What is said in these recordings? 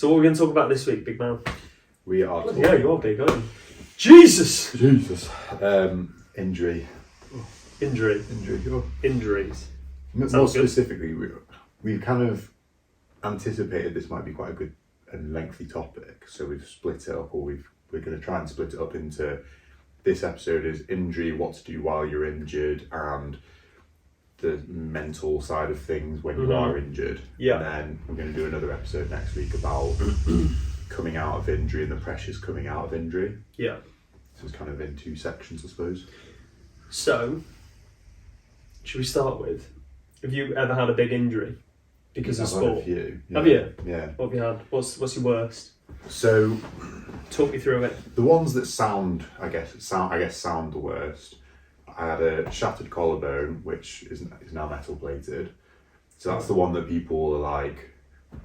So what are we going to talk about this week, big man? We are talking... Yeah, you are big, aren't you? Jesus! Injury. Injuries. More specifically, we've kind of anticipated this might be quite a good and lengthy topic, so we've split it up, or we're going to try and split it up into... This episode is injury, what to do while you're injured, and the mental side of things when you are injured. Yeah. And then we're going to do another episode next week about coming out of injury and the pressures coming out of injury. Yeah. So it's kind of in two sections, I suppose. So, should we start with, have you ever had a big injury because of sport? I've had a few. Yeah. Have you? Yeah. What have you had? What's your worst? So, talk me through it. The ones that sound the worst. I had a shattered collarbone, which is now metal plated. So that's the one that people are like,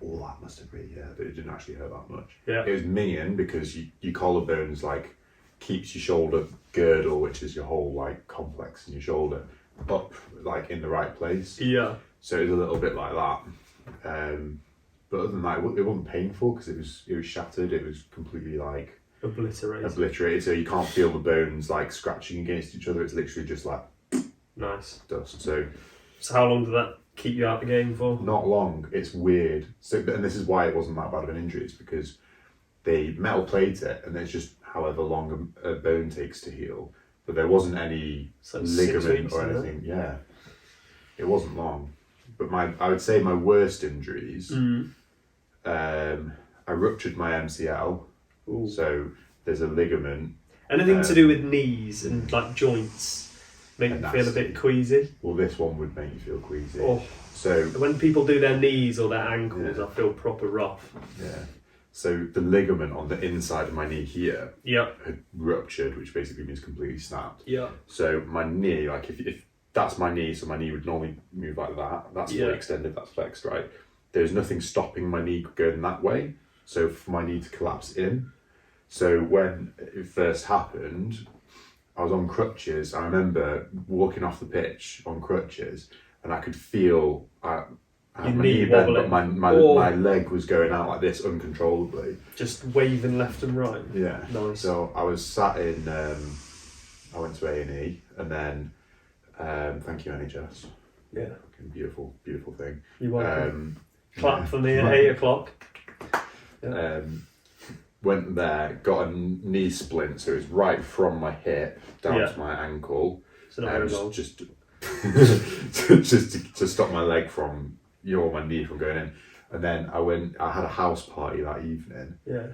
"Oh, that must have really hurt," but it didn't actually hurt that much. Yeah. It was minging because your collarbone's like keeps your shoulder girdle, which is your whole like complex in your shoulder, up like in the right place. Yeah. So it was a little bit like that. But other than that, it wasn't painful because it was shattered. It was completely like obliterated. So you can't feel the bones like scratching against each other. It's literally just like nice dust. So how long did that keep you out of the game for? Not long. It's weird. So, and this is why it wasn't that bad of an injury. It's because they metal plate it, and it's just however long a bone takes to heal. But there wasn't any ligament or anything. Yeah, it wasn't long. But I would say my worst injuries. I ruptured my MCL. Ooh. So there's a ligament. Anything to do with knees and like joints make you feel a bit queasy? Well, this one would make you feel queasy. Oh. So when people do their knees or their ankles, I feel proper rough. Yeah. So the ligament on the inside of my knee here had ruptured, which basically means completely snapped. Yeah. So my knee, like if that's my knee, so my knee would normally move like that. That's fully extended, that's flexed, right? There's nothing stopping my knee going that way. So for my knee to collapse in. So when it first happened, I was on crutches. I remember walking off the pitch on crutches, and I could feel I had my knee bent, but my leg was going out like this uncontrollably. Just waving left and right. Yeah. Nice. So I was sat in. I went to A&E, and then thank you NHS. Yeah. Beautiful thing. You're welcome. Clap for me at 8 o'clock. Yeah. Went there, got a knee splint, so it was right from my hip down to my ankle. So not very long. Just to stop my leg from, my knee from going in. And then I had a house party that evening. Yeah.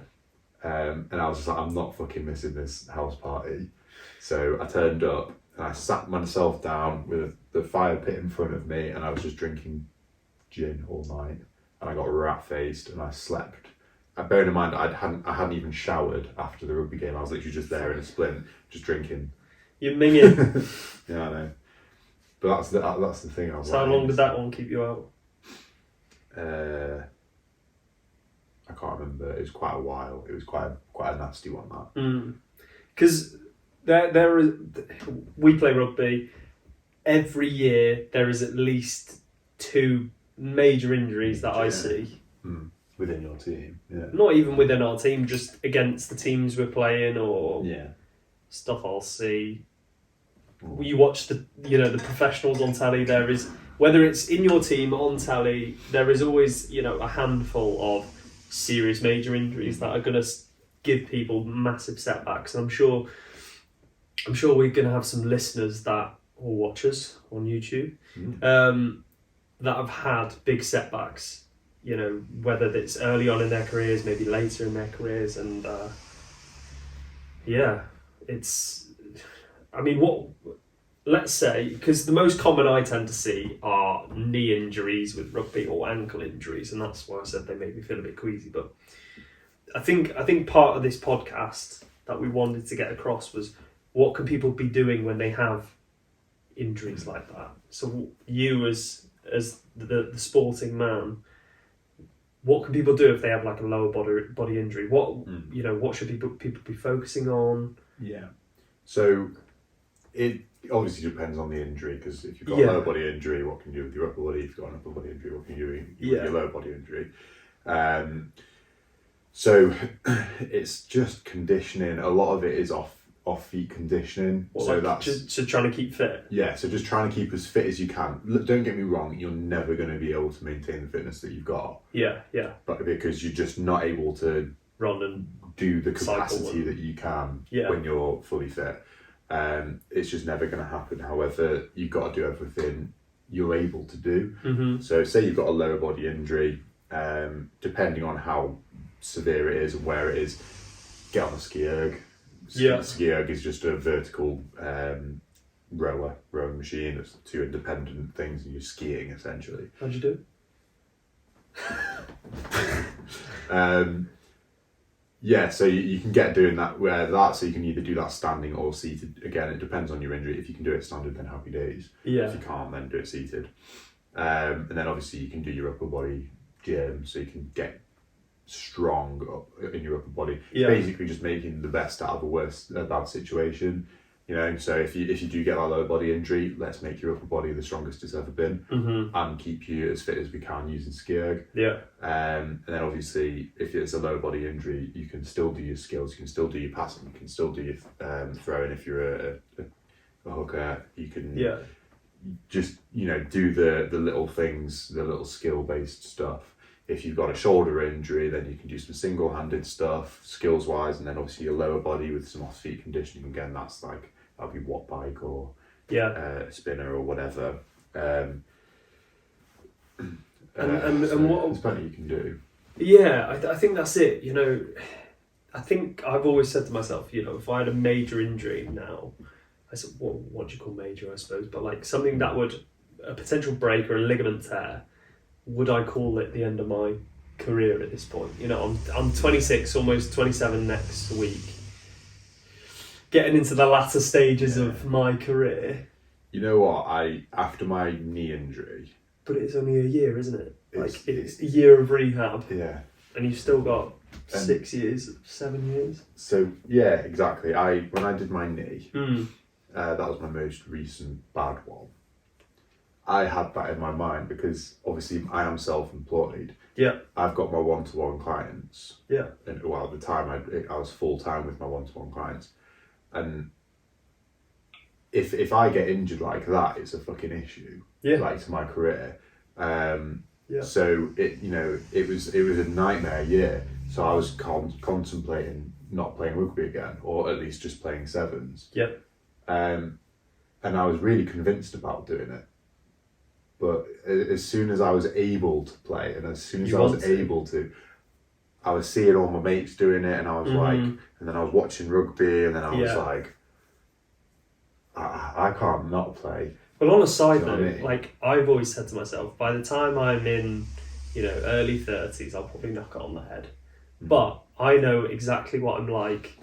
And I was just like, I'm not fucking missing this house party. So I turned up and I sat myself down with the fire pit in front of me, and I was just drinking gin all night. And I got rat-faced and I slept. Bearing in mind, I hadn't even showered after the rugby game. I was literally just there in a splint, just drinking. You're minging. Yeah, I know. But that's the thing. So how long did that one keep you out? I can't remember. It was quite a while. It was quite a nasty one, that. Because there is, we play rugby. Every year there is at least 2 major injuries that I see. Within your team, yeah. Not even within our team, just against the teams we're playing or stuff I'll see. You watch the professionals on telly. There is, whether it's in your team on telly, there is always a handful of serious major injuries that are going to give people massive setbacks. And I'm sure we're going to have some listeners that or watchers on YouTube that have had big setbacks. Whether it's early on in their careers, maybe later in their careers, and let's say, because the most common I tend to see are knee injuries with rugby or ankle injuries, and that's why I said they make me feel a bit queasy. But I think part of this podcast that we wanted to get across was, what can people be doing when they have injuries like that? So you as the sporting man, what can people do if they have like a lower body injury? What should people be focusing on? Yeah. So it obviously depends on the injury, because if you've got a lower body injury, what can you do with your upper body? If you've got an upper body injury, what can you do with your lower body injury? So it's just conditioning. A lot of it is off feet conditioning. Well, so like, that's just trying to keep fit. Yeah, so just trying to keep as fit as you can. Look, don't get me wrong, you're never going to be able to maintain the fitness that you've got. Yeah. But because you're just not able to run and do the capacity that you can when you're fully fit. It's just never going to happen. However, you've got to do everything you're able to do. Mm-hmm. So say you've got a lower body injury, depending on how severe it is and where it is, get on a ski erg. Ski erg is just a vertical rowing machine. It's two independent things and you're skiing essentially. How'd you do? So you can get doing that so you can either do that standing or seated. Again, it depends on your injury. If you can do it standard, then happy days. Yeah. If you can't, then do it seated. And then obviously you can do your upper body gym, so you can get strong in your upper body. Yeah. Basically just making the best out of a bad situation. So if you do get that lower body injury, let's make your upper body the strongest it's ever been, and keep you as fit as we can using ski erg. Yeah. And then obviously, if it's a lower body injury, you can still do your skills. You can still do your passing. You can still do your throwing. If you're a hooker, you can just do the little things, the little skill based stuff. If you've got a shoulder injury, then you can do some single-handed stuff, skills-wise, and then obviously your lower body with some off-feet conditioning. Again, that'll be watt bike or spinner or whatever. And what there's plenty you can do. Yeah, I think that's it. I think I've always said to myself, if I had a major injury now, I said, what do you call major, I suppose, but like something that would, a potential break or a ligament tear, would I call it the end of my career at this point? I'm 26, almost 27 next week, getting into the latter stages of my career. You know what? After my knee injury, but it's only a year, isn't it? It's a year of rehab. Yeah, and you've still got 6 years, 7 years. So yeah, exactly. When I did my knee, that was my most recent bad one. I had that in my mind because obviously I am self-employed. Yeah. I've got my one-to-one clients. Yeah. And at the time I was full-time with my one-to-one clients. And if I get injured like that, it's a fucking issue. Yeah. Like to my career. So it was a nightmare year. So I was contemplating not playing rugby again, or at least just playing sevens. Yeah. And I was really convinced about doing it. But as soon as I was able to play, and as soon as I was able to, I was seeing all my mates doing it, and I was like, and then I was watching rugby, and then I was like, I can't not play. Well, on a side note, like I've always said to myself, by the time I'm in, early 30s, I'll probably knock it on the head. But I know exactly what I'm like.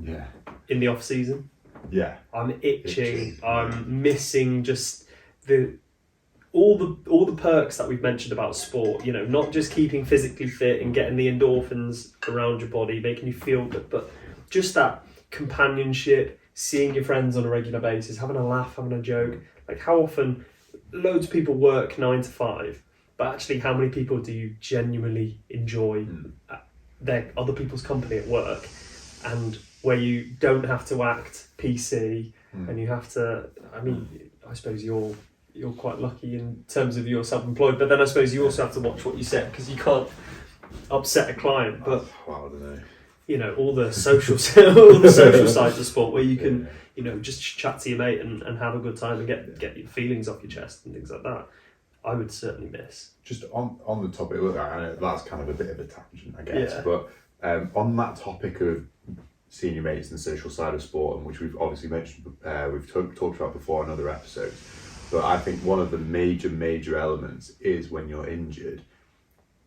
Yeah. In the off season. Yeah. I'm itching. I'm missing just all the perks that we've mentioned about sport, not just keeping physically fit and getting the endorphins around your body, making you feel good, but just that companionship, seeing your friends on a regular basis, having a laugh, having a joke. Like how often, loads of people work 9 to 5, but actually how many people do you genuinely enjoy their other people's company at work, and where you don't have to act PC and you have to, I suppose you're quite lucky in terms of you're self-employed, but then I suppose you also have to watch what you say because you can't upset a client. But I don't know. All the social all the social sides of sport where you can just chat to your mate and have a good time and get your feelings off your chest and things like that. I would certainly miss. Just on the topic, look, I know that's kind of a bit of a tangent, I guess, but on that topic of seeing your mates and the social side of sport, and which we've obviously mentioned, we've talked about before in other episodes. But I think one of the major elements is when you're injured,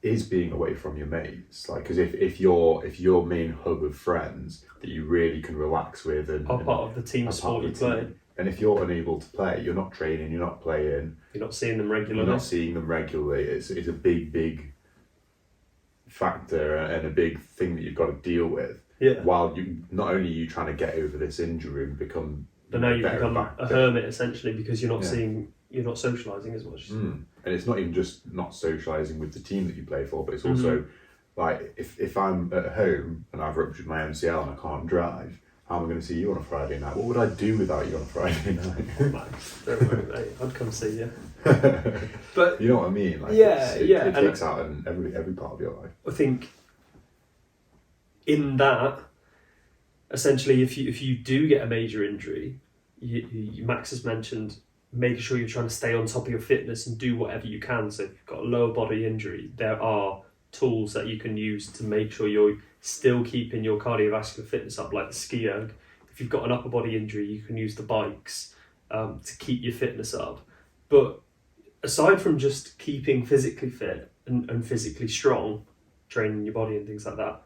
is being away from your mates. Like, because if your main hub of friends that you really can relax with and are part of the team sport you play, and if you're unable to play, you're not training, you're not playing, you're not seeing them regularly. It's a big factor and a big thing that you've got to deal with. Yeah. While you not only are you trying to get over this injury and become. But now you've become a hermit essentially because you're not socialising as much. And it's not even just not socialising with the team that you play for, but it's also Like, if I'm at home and I've ruptured my MCL and I can't drive, how am I going to see you on a Friday night? What would I do without you on a Friday night? Don't worry, mate. I'd come see you. But you know what I mean? Like, it takes out in every part of your life. I think in that, essentially, if you do get a major injury, Max has mentioned making sure you're trying to stay on top of your fitness and do whatever you can. So if you've got a lower body injury, there are tools that you can use to make sure you're still keeping your cardiovascular fitness up, like the ski erg. If you've got an upper body injury, you can use the bikes to keep your fitness up. But aside from just keeping physically fit and physically strong, training your body and things like that,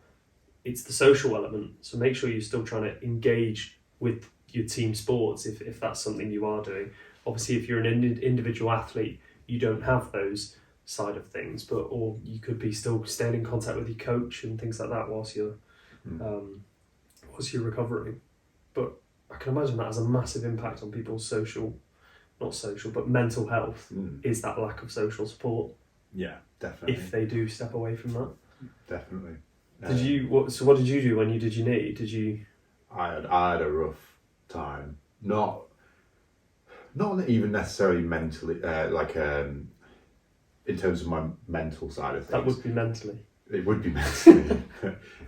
it's the social element. So make sure you're still trying to engage with your team sports if that's something you are doing. Obviously, if you're an individual athlete, you don't have those side of things, or you could be still staying in contact with your coach and things like that whilst you're recovering. But I can imagine that has a massive impact on people's mental health. Is that lack of social support? Yeah, definitely. If they do step away from that, definitely. What did you do when you did your knee? Did you? I had a rough time. Not even necessarily mentally, in terms of my mental side of things. That would be mentally. It would be mentally.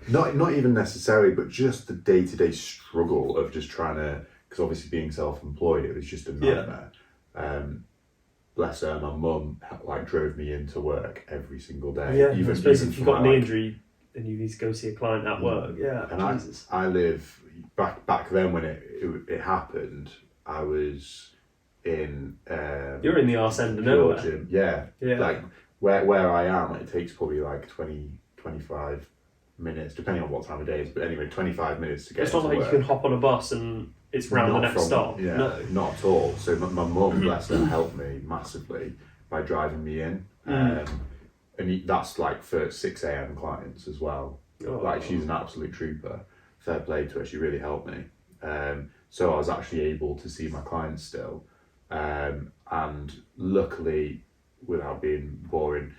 not even necessarily, but just the day-to-day struggle of just trying to, because obviously being self-employed, it was just a nightmare. Bless her, my mum drove me into work every single day. Yeah, even if you've got a knee injury and you need to go see a client at work. Yeah, and Jesus. I live back then when it happened. I was in. You're in the arse end of nowhere. Yeah. Like where I am, it takes probably 20-25 minutes, depending on what time of day it is. But anyway, 25 minutes to get. It's not like you can hop on a bus and it's round the next stop. Yeah, no, not at all. So my mum, bless her, helped me massively by driving me in. And that's for 6 a.m. clients as well. She's an absolute trooper. Fair play to her. She really helped me. So I was actually able to see my clients still. And luckily, without being boring,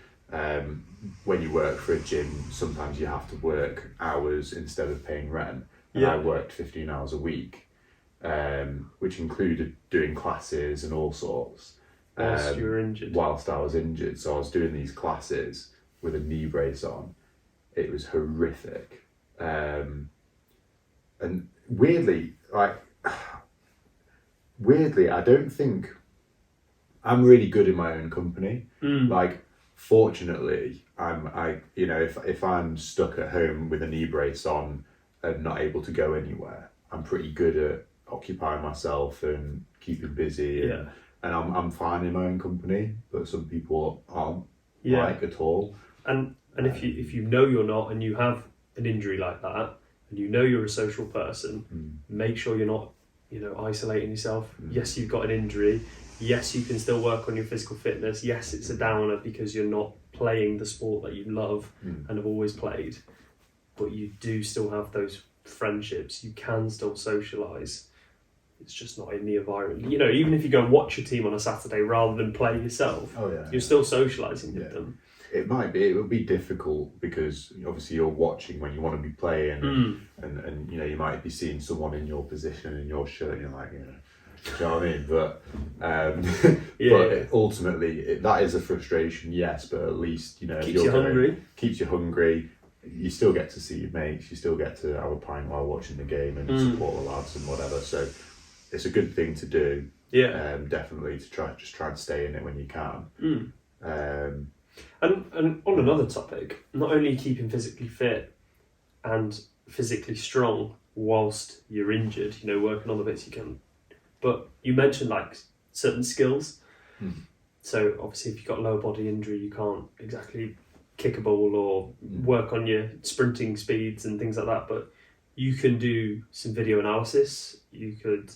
when you work for a gym, sometimes you have to work hours instead of paying rent. And I worked 15 hours a week, which included doing classes and all sorts. Whilst you were injured. Whilst I was injured. So I was doing these classes with a knee brace on. It was horrific. And weirdly, I don't think I'm really good in my own company. Fortunately, if I'm stuck at home with a knee brace on and not able to go anywhere, I'm pretty good at occupying myself and keeping busy. And I'm fine in my own company, but some people aren't at all. And if you know you're not, and you have an injury like that, and you know you're a social person, make sure you're not, isolating yourself. Yes, you've got an injury. Yes, you can still work on your physical fitness. Yes, it's a downer because you're not playing the sport that you love and have always played, but you do still have those friendships. You can still socialise. It's just not in the environment. Even if you go and watch your team on a Saturday rather than play yourself, you're still socialising with them. It would be difficult because obviously you're watching when you want to be playing and you might be seeing someone in your position in your shirt and you're like, do you know what I mean? But ultimately that is a frustration, yes, but at least, keeps you hungry. Keeps you hungry. You still get to see your mates, you still get to have a pint while watching the game and support the lads and whatever. So it's a good thing to do. Definitely to try and stay in it when you can. And on another topic, not only keeping physically fit and physically strong whilst you're injured, working on the bits you can, but you mentioned certain skills. So obviously if you've got a lower body injury, you can't exactly kick a ball or work on your sprinting speeds and things like that, but you can do some video analysis. You could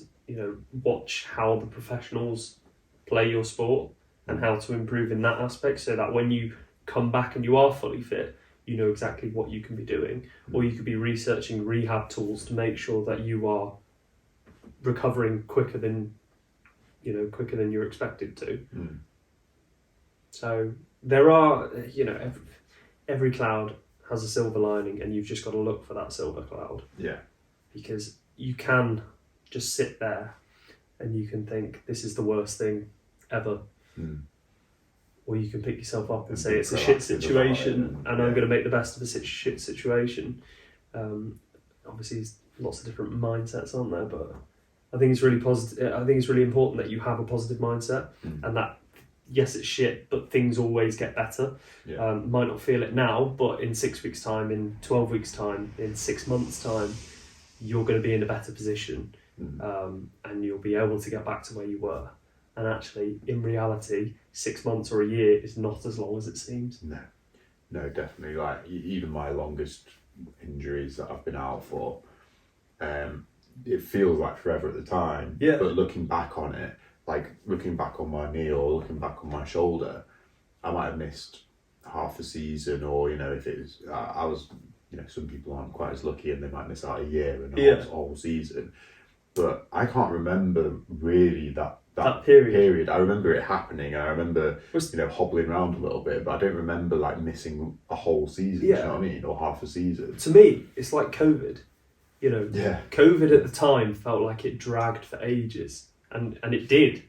watch how the professionals play your sport and how to improve in that aspect, so that when you come back and you are fully fit, you know exactly what you can be doing. Or you could be researching rehab tools to make sure that you are recovering quicker than you're expected to. So there are, every cloud has a silver lining, and you've just got to look for that silver cloud. Yeah. Because you can just sit there and you can think this is the worst thing ever. Or you can pick yourself up and say it's a shit situation and I'm going to make the best of a shit situation. Obviously, there's lots of different mindsets, aren't there? But I think it's really positive. I think it's really important that you have a positive mindset and that, yes, it's shit, but things always get better. Yeah. Might not feel it now, but in 6 weeks' time, in 12 weeks' time, in 6 months' time, you're going to be in a better position and you'll be able to get back to where you were. And actually, in reality, 6 months or a year is not as long as it seems. No, definitely. Like even my longest injuries that I've been out for, it feels like forever at the time. Yeah. But looking back on it, like looking back on my knee or looking back on my shoulder, I might have missed half a season, or if it was, I was, some people aren't quite as lucky and they might miss out a year and a whole season. But I can't remember really that period. I remember it happening, and I remember hobbling around a little bit, but I don't remember like missing a whole season. You know what I mean, or half a season. To me, it's like COVID. COVID at the time felt like it dragged for ages, and it did.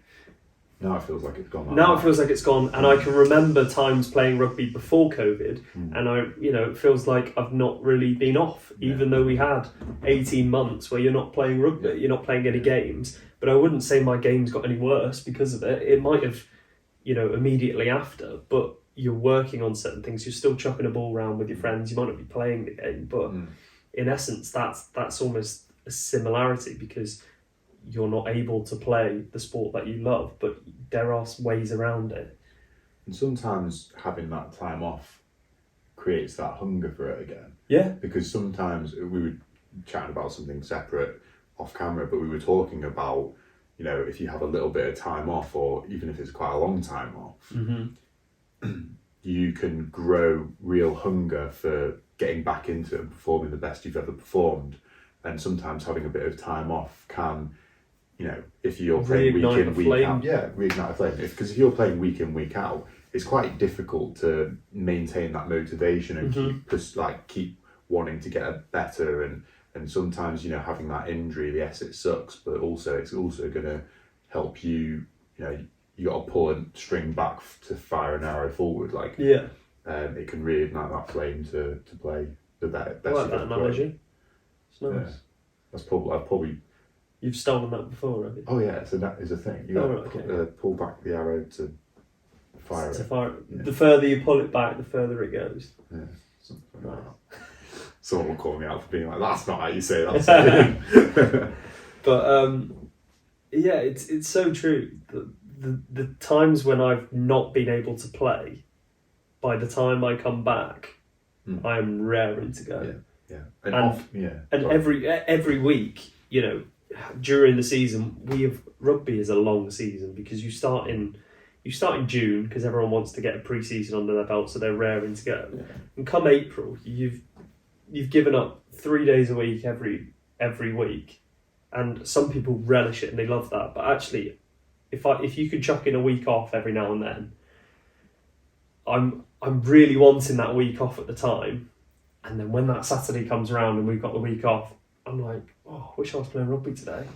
Now it feels like it's gone. It feels like it's gone, and I can remember times playing rugby before COVID, and it feels like I've not really been off, even though we had 18 months where you're not playing rugby, you're not playing any games. But I wouldn't say my games got any worse because of it. It might have, immediately after, but you're working on certain things. You're still chucking a ball around with your friends. You might not be playing the game, but in essence, that's almost a similarity because you're not able to play the sport that you love, but there are ways around it. And sometimes having that time off creates that hunger for it again. Yeah. Because sometimes we were chatting about something separate off camera, but we were talking about, if you have a little bit of time off, or even if it's quite a long time off, you can grow real hunger for getting back into it and performing the best you've ever performed. And sometimes having a bit of time off can, if you're playing week in, week out, reignite a flame. Because if you're playing week in, week out, it's quite difficult to maintain that motivation and keep wanting to get better. And sometimes, having that injury, yes, it sucks, but also it's also going to help you, you got to pull a string back to fire an arrow forward. It can reignite that flame to play the best. I like that analogy. It's nice. Yeah. That's probably. You've stolen that before, have you? Oh yeah, so that is a thing. You got to pull back the arrow to fire it. Yeah. The further you pull it back, the further it goes. Yeah, something like that. Someone will call me out for being like, that's not how you say that. But it's so true. The times when I've not been able to play, by the time I come back, I am raring to go. Yeah. And every week, during the season, rugby is a long season because you start in June because everyone wants to get a pre-season under their belt, so they're raring to go. Yeah. And come April, you've given up 3 days a week every week, and some people relish it and they love that. But actually, if you could chuck in a week off every now and then, I'm really wanting that week off at the time, and then when that Saturday comes around and we've got the week off, I'm like, oh, I wish I was playing rugby today.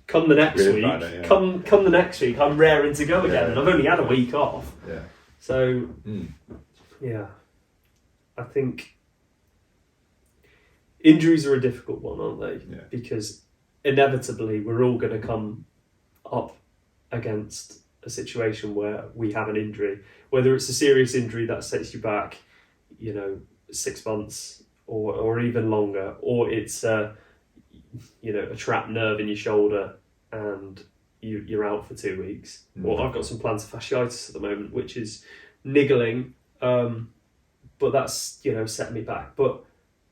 Come the next week, come the next week, I'm raring to go again, and I've only had a week off. Yeah. So, I think injuries are a difficult one, aren't they? Yeah. Because inevitably we're all going to come up against a situation where we have an injury, whether it's a serious injury that sets you back, 6 months or even longer, or it's a trapped nerve in your shoulder and you're out for 2 weeks. Or I've got some plantar fasciitis at the moment, which is niggling, but that's set me back. But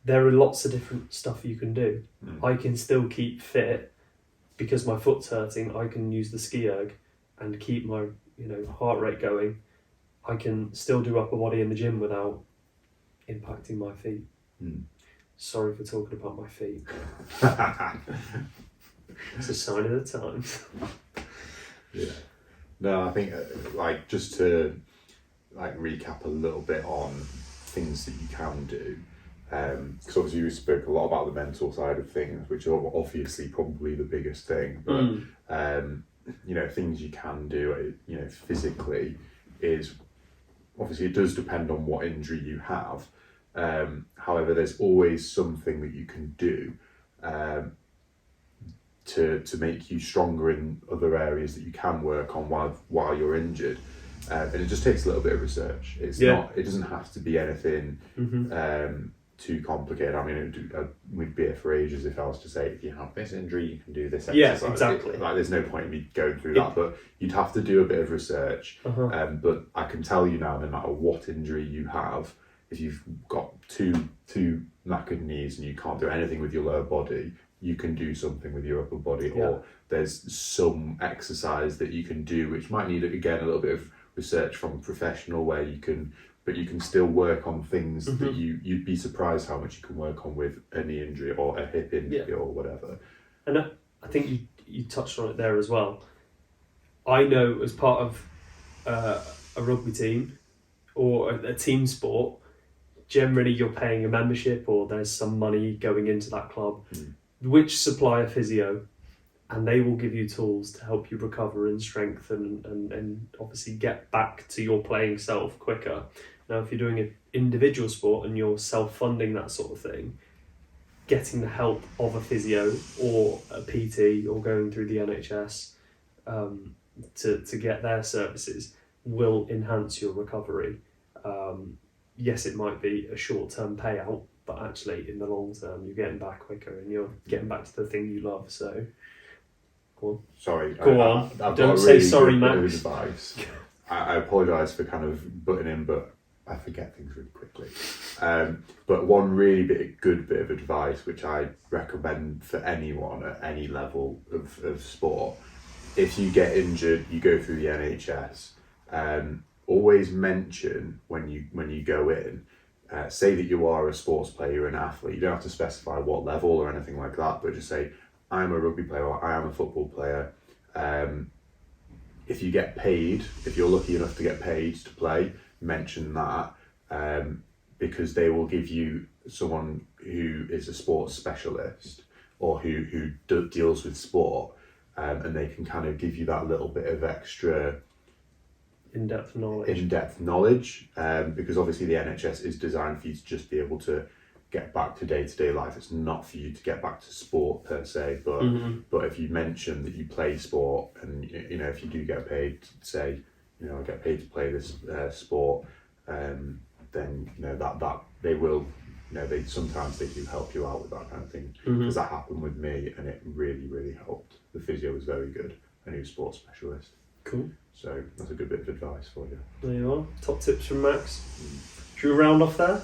there are lots of different stuff you can do. I can still keep fit because my foot's hurting. I can use the ski erg and keep my heart rate going. I can still do upper body in the gym without impacting my feet. Sorry for talking about my feet. It's a sign of the times. Yeah. No, I think just to recap a little bit on things that you can do. Because obviously we spoke a lot about the mental side of things, which are obviously probably the biggest thing. But you know, things you can do, you know, physically is obviously it does depend on what injury you have. However, there's always something that you can do to make you stronger in other areas that you can work on while you're injured. And it just takes a little bit of research. It's not. It doesn't have to be anything too complicated. I mean, we'd be here for ages if I was to say, if you have this injury, you can do this exercise. Yeah, exactly. There's no point in me going through that, but you'd have to do a bit of research. But I can tell you now, no matter what injury you have, if you've got two knackered knees and you can't do anything with your lower body, you can do something with your upper body, or there's some exercise that you can do, which might need, again, a little bit of research from a professional, where you can still work on things that you'd be surprised how much you can work on with a knee injury or a hip injury or whatever. And I think you touched on it there as well. I know as part of a rugby team or a team sport, generally you're paying a membership or there's some money going into that club, which supply a physio, and they will give you tools to help you recover and strengthen and obviously get back to your playing self quicker. Now, if you're doing an individual sport and you're self-funding that sort of thing, getting the help of a physio or a PT or going through the NHS to get their services will enhance your recovery. Yes, it might be a short-term payout, but actually in the long term, you're getting back quicker and you're getting back to the thing you love. So, go on. Sorry. Go on. Don't say sorry, Max. I apologise for kind of butting in, but I forget things really quickly. But one really good bit of advice, which I recommend for anyone at any level of sport, if you get injured, you go through the NHS, always mention when you go in, say that you are a sports player, you're an athlete, you don't have to specify what level or anything like that, but just say, I'm a rugby player or I am a football player. If you get paid, if you're lucky enough to get paid to play, mention that, because they will give you someone who is a sports specialist or who deals with sport, and they can kind of give you that little bit of extra in-depth knowledge, because obviously the NHS is designed for you to just be able to get back to day-to-day life. It's not for you to get back to sport per se, but if you mention that you play sport, and you know, if you do get paid, say, you know, I get paid to play this sport, then you know that they will, you know, sometimes they do help you out with that kind of thing, because that happened with me and it really helped. The physio was very good and he was a sports specialist. Cool. So that's a good bit of advice for you. There you are. Top tips from Max. Should we round off there?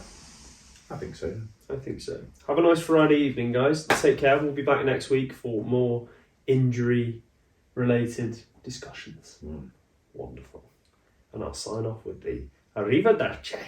I think so. I think so. Have a nice Friday evening, guys. Take care. We'll be back next week for more injury-related discussions. Wonderful. And I'll sign off with the Arrivederci.